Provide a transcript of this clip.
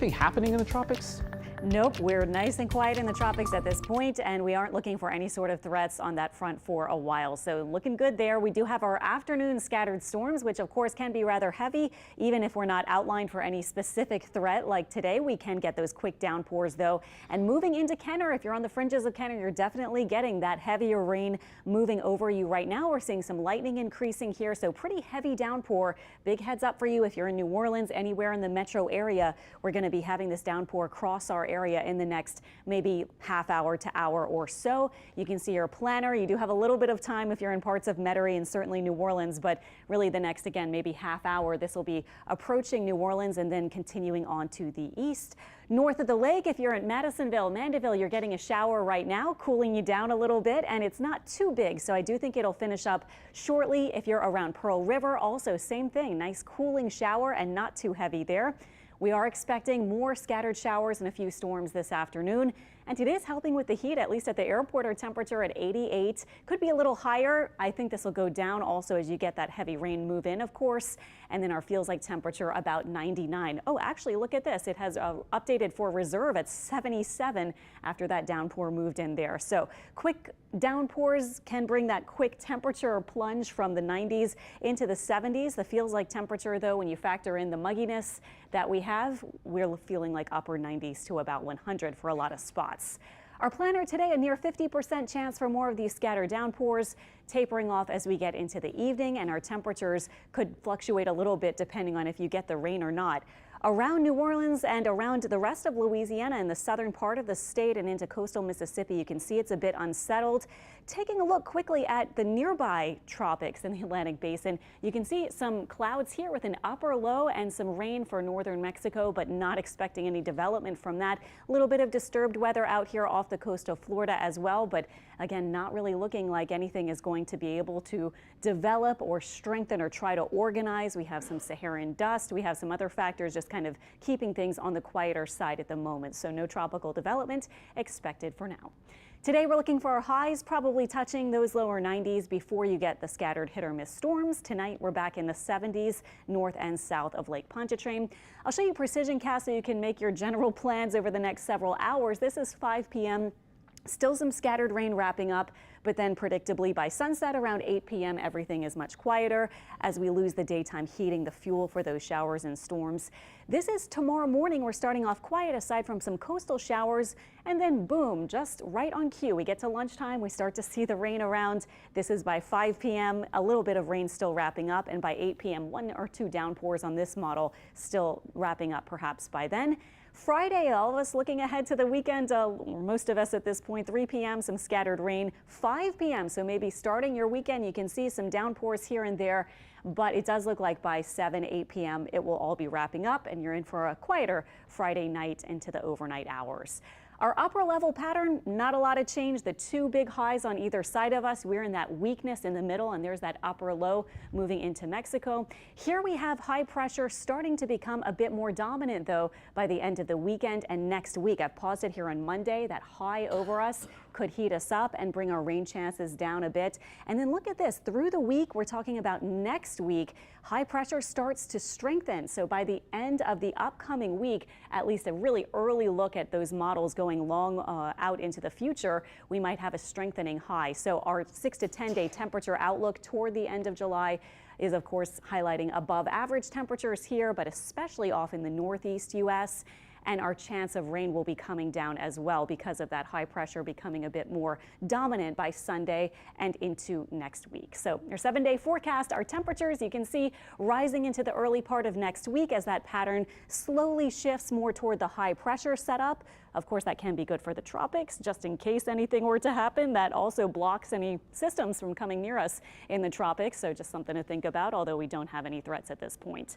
Anything happening in the tropics? Nope, we're nice and quiet in the tropics at this point, and we aren't looking for any sort of threats on that front for a while. So looking good there. We do have our afternoon scattered storms, which of course can be rather heavy. Even if we're not outlined for any specific threat like today, we can get those quick downpours though. And moving into Kenner, if you're on the fringes of Kenner, you're definitely getting that heavier rain moving over you right now. We're seeing some lightning increasing here, so pretty heavy downpour. Big heads up for you if you're in New Orleans, anywhere in the metro area. We're going to be having this downpour cross our area in the next maybe half hour to hour or so. You can see your planner. You do have a little bit of time if you're in parts of Metairie and certainly New Orleans, but really the next, again, maybe half hour, this will be approaching New Orleans and then continuing on to the east. North of the lake, if you're at Madisonville, Mandeville, you're getting a shower right now, cooling you down a little bit, and it's not too big, so I do think it'll finish up shortly. If you're around Pearl River, also same thing, nice cooling shower and not too heavy there. We are expecting more scattered showers and a few storms this afternoon. And it is helping with the heat, at least at the airport. Our temperature at 88 could be a little higher. I think this will go down also as you get that heavy rain move in, of course. And then our feels like temperature about 99. Oh, actually, look at this. It has updated for reserve at 77 after that downpour moved in there. So quick downpours can bring that quick temperature plunge from the 90s into the 70s. The feels like temperature, though, when you factor in the mugginess that we have, we're feeling like upper 90s to about 100 for a lot of spots. Our planner today, a near 50% chance for more of these scattered downpours, tapering off as we get into the evening, and our temperatures could fluctuate a little bit depending on if you get the rain or not. Around New Orleans and around the rest of Louisiana and the southern part of the state and into coastal Mississippi, you can see it's a bit unsettled. Taking a look quickly at the nearby tropics in the Atlantic Basin, you can see some clouds here with an upper low and some rain for northern Mexico, but not expecting any development from that. A little bit of disturbed weather out here off the coast of Florida as well, but again, not really looking like anything is going to be able to develop or strengthen or try to organize. We have some Saharan dust. We have some other factors just kind of keeping things on the quieter side at the moment. So no tropical development expected for now. Today we're looking for our highs probably touching those lower 90s before you get the scattered hit or miss storms. Tonight we're back in the 70s north and south of Lake Pontchartrain. I'll show you precision cast so you can make your general plans over the next several hours. This is 5 p.m. Still some scattered rain wrapping up, but then predictably by sunset around 8 p.m. everything is much quieter as we lose the daytime heating, the fuel for those showers and storms. This is tomorrow morning. We're starting off quiet aside from some coastal showers, and then boom, just right on cue. We get to lunchtime, we start to see the rain around. This is by 5 p.m. a little bit of rain still wrapping up, and by 8 p.m. 1 or 2 downpours on this model still wrapping up perhaps by then. Friday, all of us looking ahead to the weekend, most of us at this point, 3 p.m. some scattered rain, 5 p.m. so maybe starting your weekend, you can see some downpours here and there, but it does look like by 7, 8 p.m. it will all be wrapping up and you're in for a quieter Friday night into the overnight hours. Our upper level pattern, not a lot of change. The two big highs on either side of us. We're in that weakness in the middle, and there's that upper low moving into Mexico. Here we have high pressure starting to become a bit more dominant, though, by the end of the weekend and next week. I've paused it here on Monday. That high over us could heat us up and bring our rain chances down a bit. And then look at this. Through the week, we're talking about next week, high pressure starts to strengthen. So by the end of the upcoming week, at least a really early look at those models going long out into the future, we might have a strengthening high. So our 6 to 10 day temperature outlook toward the end of July is of course highlighting above average temperatures here, but especially off in the northeast U.S. And our chance of rain will be coming down as well because of that high pressure becoming a bit more dominant by Sunday and into next week. So your 7-day forecast, our temperatures you can see rising into the early part of next week as that pattern slowly shifts more toward the high pressure setup. Of course, that can be good for the tropics, just in case anything were to happen. That also blocks any systems from coming near us in the tropics. So just something to think about, although we don't have any threats at this point.